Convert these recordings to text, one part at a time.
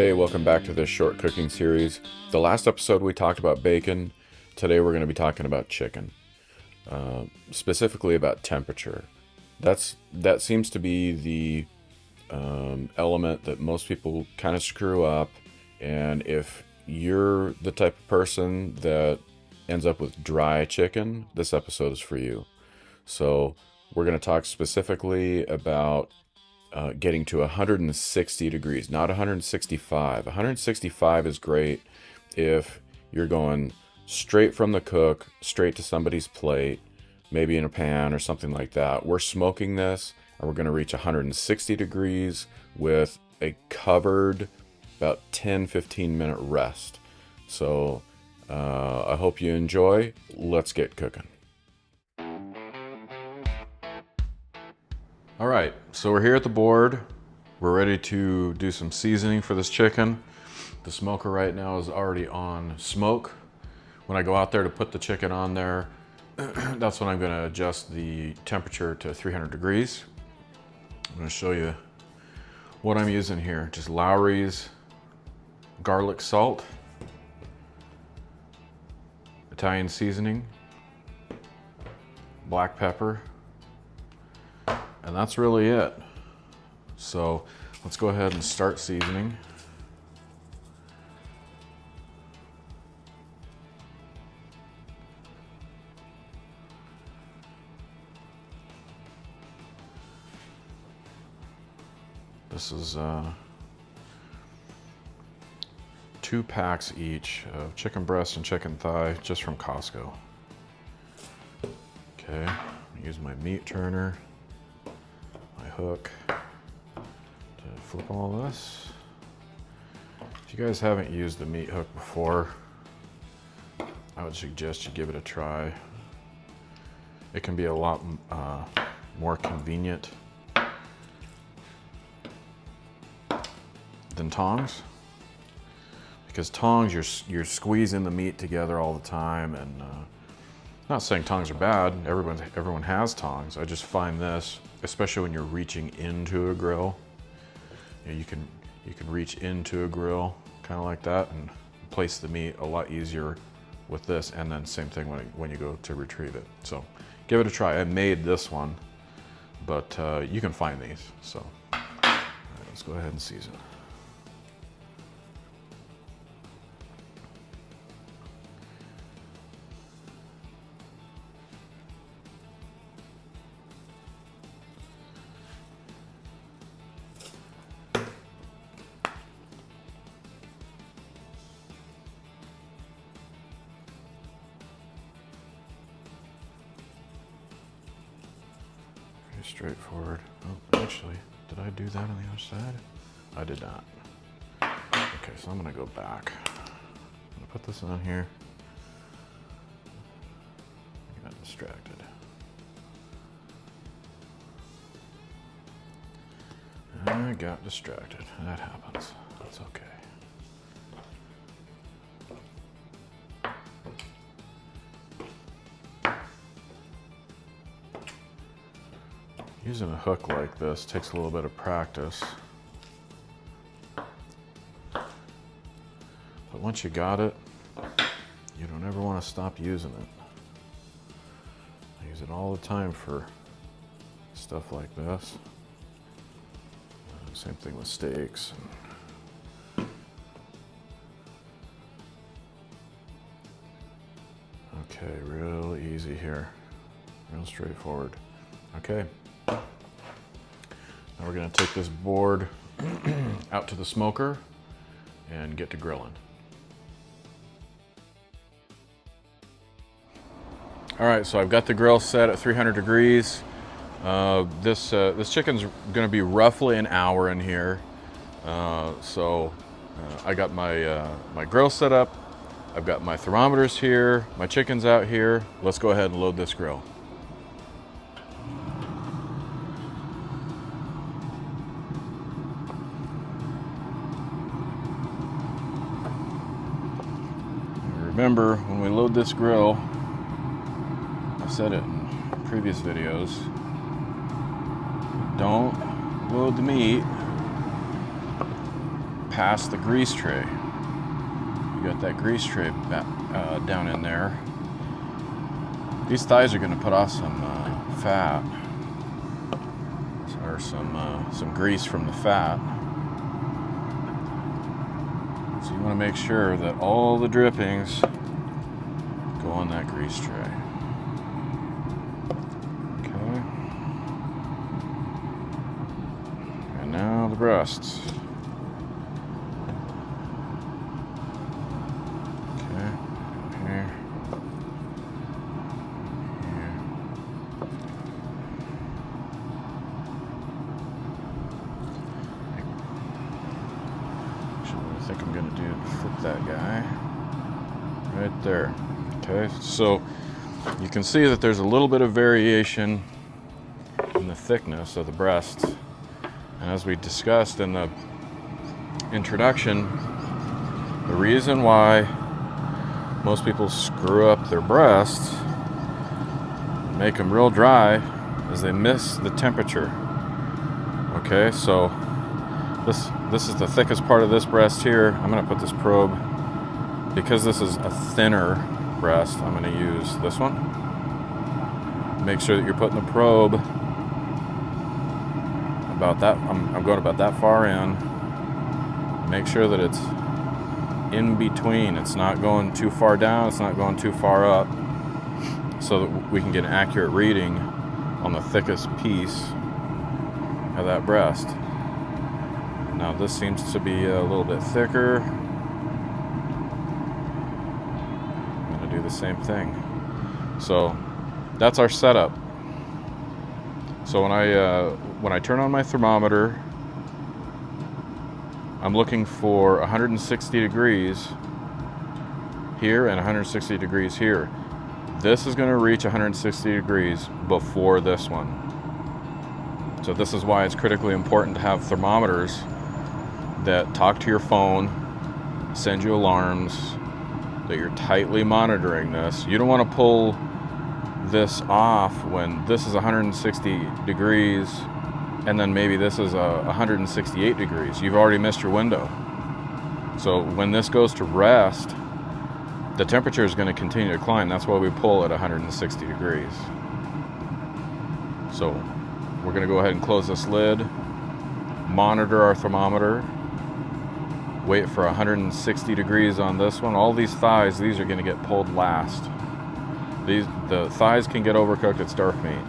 Hey, welcome back to this short cooking series. The last episode we talked about bacon. Today we're going to be talking about chicken, specifically about temperature. That seems to be the element that most people kind of screw up. And if you're the type of person that ends up with dry chicken, this episode is for you. So we're going to talk specifically about getting to 160 degrees, not 165. 165 is great if you're going straight from the cook, straight to somebody's plate, maybe in a pan or something like that. We're smoking this, and we're going to reach 160 degrees with a covered about 10-15 minute rest. So I hope you enjoy. Let's get cooking. All right, so we're here at the board. We're ready to do some seasoning for this chicken. The smoker right now is already on smoke. When I go out there to put the chicken on there, that's when I'm gonna adjust the temperature to 300 degrees. I'm gonna show you what I'm using here. Just Lowry's garlic salt, Italian seasoning, black pepper, and that's really it. So let's go ahead and start seasoning. This is 2 packs each of chicken breast and chicken thigh, just from Costco. Okay, use my meat turner, my hook to flip all this. If you guys haven't used the meat hook before, I would suggest you give it a try. It can be a lot more convenient than tongs, because tongs you're squeezing the meat together all the time, and not saying tongs are bad. Everyone has tongs. I just find this, especially when you're reaching into a grill, you can reach into a grill kind of like that and place the meat a lot easier with this, and then same thing when you go to retrieve it. So give it a try. I made this one, but you can find these. So all right, let's go ahead and season. Straightforward. Oh, actually, did I do that on the other side? I did not. Okay, so I'm gonna go back. I'm gonna put this on here. I got distracted. I got distracted. That happens. That's okay. Using a hook like this takes a little bit of practice. But once you got it, you don't ever want to stop using it. I use it all the time for stuff like this. Same thing with steaks. Okay, real easy here. Real straightforward. Okay. Now we're going to take this board out to the smoker and get to grilling. All right, so I've got the grill set at 300 degrees. This chicken's going to be roughly an hour in here. So I got my grill set up. I've got my thermometers here. My chicken's out here. Let's go ahead and load this grill. Remember, when we load this grill, I said it in previous videos, don't load the meat past the grease tray. You got that grease tray down in there. These thighs are going to put off some fat, or some grease from the fat. So you want to make sure that all the drippings go on that grease tray. Okay. And now the breasts. Okay. Here. I think I'm going to flip that guy right there. Okay, so you can see that there's a little bit of variation in the thickness of the breasts. And as we discussed in the introduction, the reason why most people screw up their breasts, make them real dry, is they miss the temperature. Okay, so this is the thickest part of this breast here. I'm going to put this probe, because this is a thinner breast, I'm going to use this one. Make sure that you're putting the probe about that, I'm going about that far in. Make sure that it's in between. It's not going too far down, it's not going too far up, so that we can get an accurate reading on the thickest piece of that breast. Now this seems to be a little bit thicker. I'm going to do the same thing. So that's our setup. So when I turn on my thermometer, I'm looking for 160 degrees here and 160 degrees here. This is going to reach 160 degrees before this one. So this is why it's critically important to have thermometers that talk to your phone, send you alarms, that you're tightly monitoring this. You don't want to pull this off when this is 160 degrees and then maybe this is 168 degrees. You've already missed your window. So when this goes to rest, the temperature is going to continue to climb. That's why we pull at 160 degrees. So we're going to go ahead and close this lid, monitor our thermometer, wait for 160 degrees on this one. All these thighs, these are going to get pulled last. The thighs can get overcooked, it's dark meat.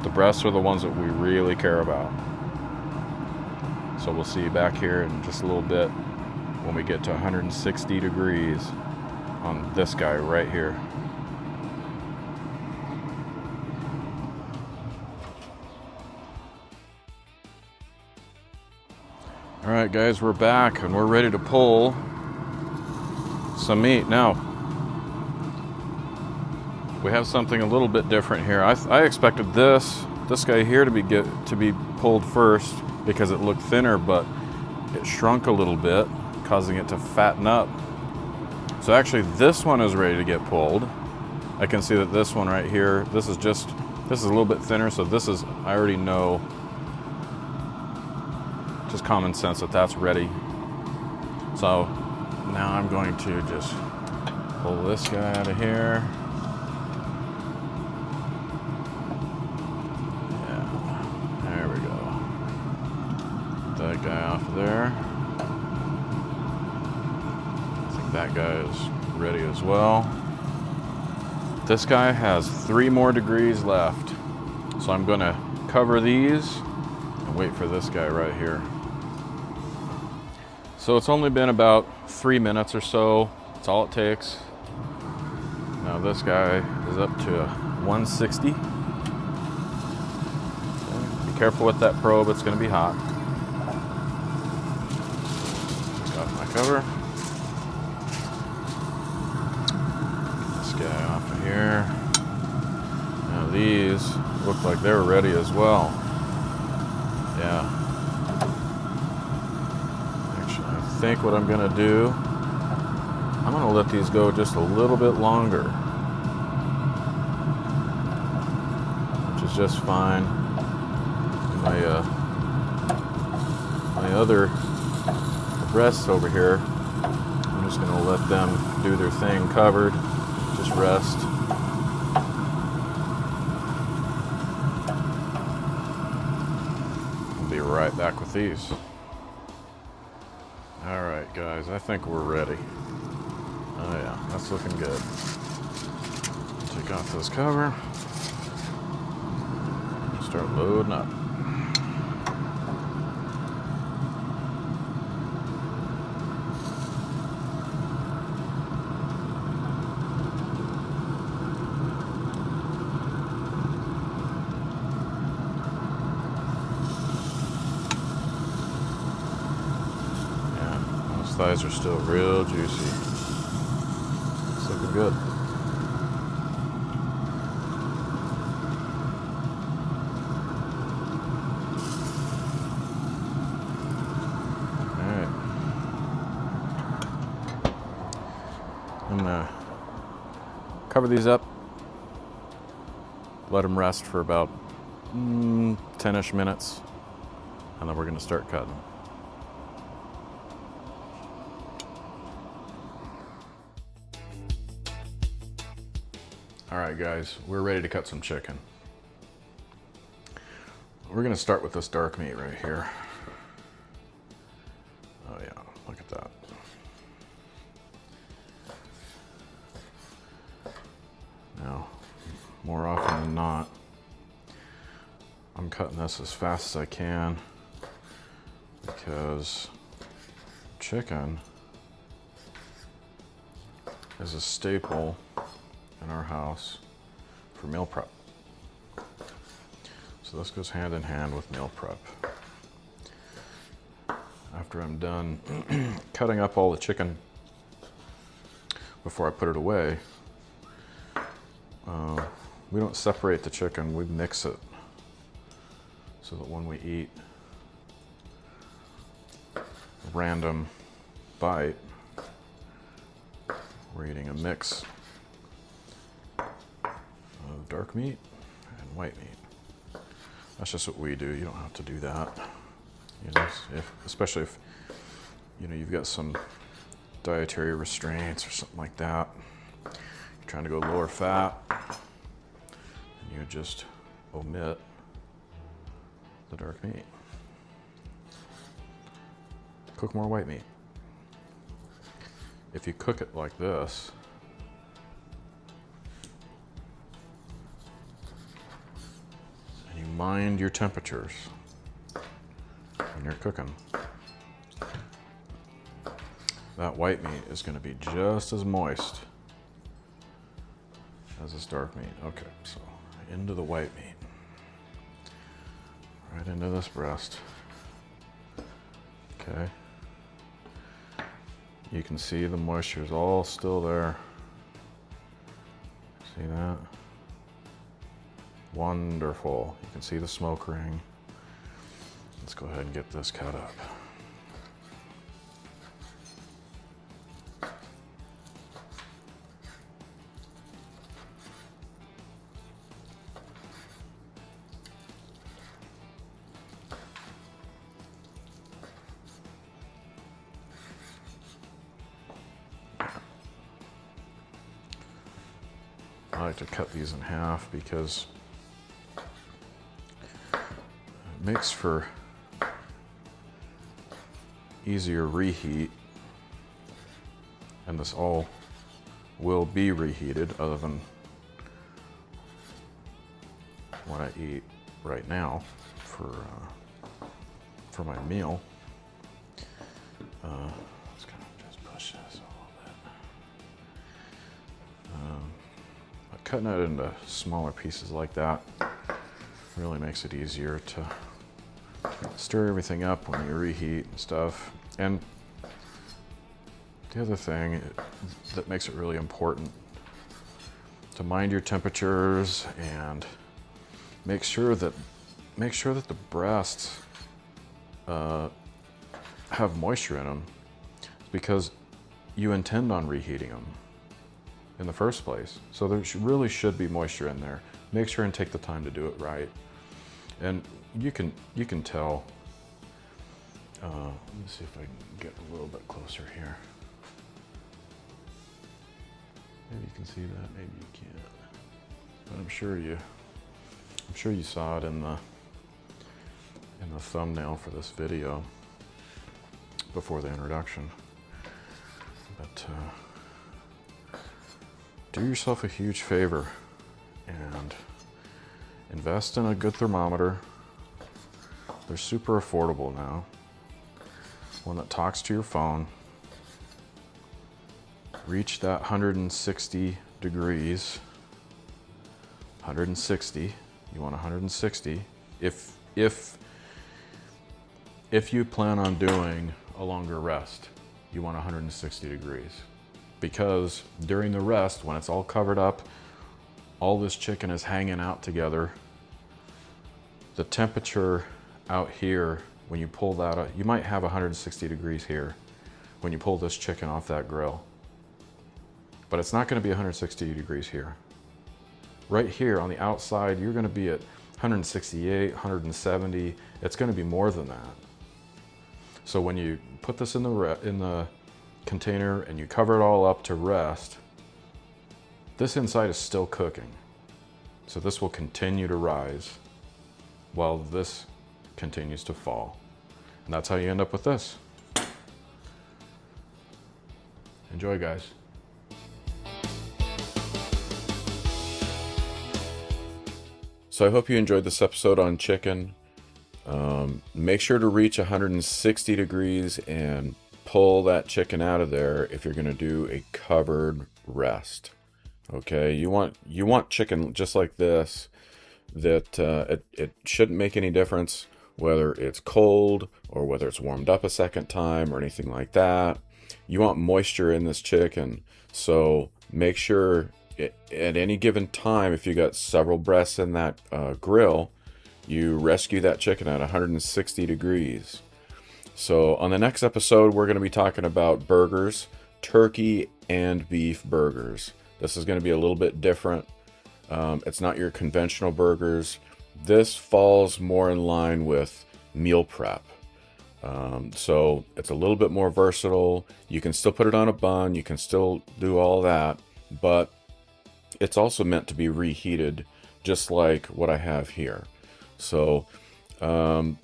The breasts are the ones that we really care about. So we'll see you back here in just a little bit when we get to 160 degrees on this guy right here. All right, guys, we're back and we're ready to pull some meat. Now, we have something a little bit different here. I expected this guy here to be pulled first because it looked thinner, but it shrunk a little bit, causing it to fatten up. So actually, this one is ready to get pulled. I can see that this one right here, this is a little bit thinner, so this is, I already know, just common sense that that's ready. So now I'm going to just pull this guy out of here. Yeah, there we go. Get that guy off of there. I think that guy is ready as well. This guy has 3 more degrees left. So I'm going to cover these and wait for this guy right here. So it's only been about 3 minutes or so. That's all it takes. Now this guy is up to 160. Okay. Be careful with that probe, it's going to be hot. Take off my cover. Get this guy off of here. Now these look like they're ready as well. Yeah. I think what I'm going to do, I'm going to let these go just a little bit longer, which is just fine. My other breasts over here, I'm just gonna let them do their thing covered, just rest. I'll be right back with these. All right, guys, I think we're ready. Oh yeah, that's looking good. Take off this cover. Start loading up. Yeah, those thighs are still real juicy. It's looking good. I'm gonna cover these up, let them rest for about 10-ish minutes, and then we're gonna start cutting. All right, guys, we're ready to cut some chicken. We're gonna start with this dark meat right here. Oh yeah, look at that. Now, more often than not, I'm cutting this as fast as I can because chicken is a staple in our house for meal prep. So this goes hand in hand with meal prep. After I'm done cutting up all the chicken before I put it away, we don't separate the chicken, we mix it so that when we eat a random bite, we're eating a mix of dark meat and white meat. That's just what we do. You don't have to do that. You know, especially if you've got some dietary restraints or something like that. You're trying to go lower fat, and you just omit the dark meat. Cook more white meat. If you cook it like this, and you mind your temperatures when you're cooking, that white meat is going to be just as moist as this dark meat. Okay, so into the white meat. Right into this breast. Okay. You can see the moisture is all still there. See that? Wonderful. You can see the smoke ring. Let's go ahead and get this cut up. I like to cut these in half because it makes for easier reheat, and this all will be reheated other than what I eat right now for my meal. Let's kind of just push this a little bit. Cutting it into smaller pieces like that really makes it easier to stir everything up when you reheat and stuff. And the other thing that makes it really important to mind your temperatures and make sure that the breasts have moisture in them, because you intend on reheating them in the first place. So there really should be moisture in there. Make sure and take the time to do it right. And you can tell Let me see if I can get a little bit closer here. Maybe you can see that, maybe you can't. But I'm sure you saw it in the thumbnail for this video before the introduction. But do yourself a huge favor and invest in a good thermometer. They're super affordable now. One that talks to your phone. Reach that 160 degrees. 160. You want 160. If you plan on doing a longer rest, you want 160 degrees. Because during the rest, when it's all covered up, all this chicken is hanging out together. The temperature out here, when you pull that up, you might have 160 degrees here when you pull this chicken off that grill. But it's not going to be 160 degrees here. Right here on the outside, you're going to be at 168, 170. It's going to be more than that. So when you put this in the container and you cover it all up to rest, this inside is still cooking. So this will continue to rise while this continues to fall. And that's how you end up with this. Enjoy, guys. So I hope you enjoyed this episode on chicken. Make sure to reach 160 degrees and pull that chicken out of there if you're going to do a covered rest. Okay, you want chicken just like this, that it shouldn't make any difference whether it's cold or whether it's warmed up a second time or anything like that. You want moisture in this chicken, so make sure at any given time, if you got several breasts in that grill, you rescue that chicken at 160 degrees. So on the next episode, we're going to be talking about burgers, turkey and beef burgers. This is going to be a little bit different. It's not your conventional burgers. This falls more in line with meal prep. So it's a little bit more versatile. You can still put it on a bun. You can still do all that, but it's also meant to be reheated just like what I have here. So all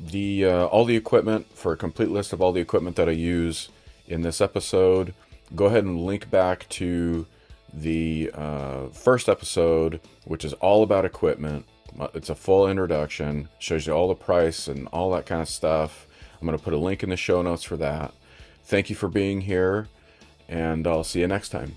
the equipment, for a complete list of all the equipment that I use in this episode, go ahead and link back to the first episode, which is all about equipment. It's a full introduction, shows you all the price and all that kind of stuff. I'm going to put a link in the show notes for that. Thank you for being here, and I'll see you next time.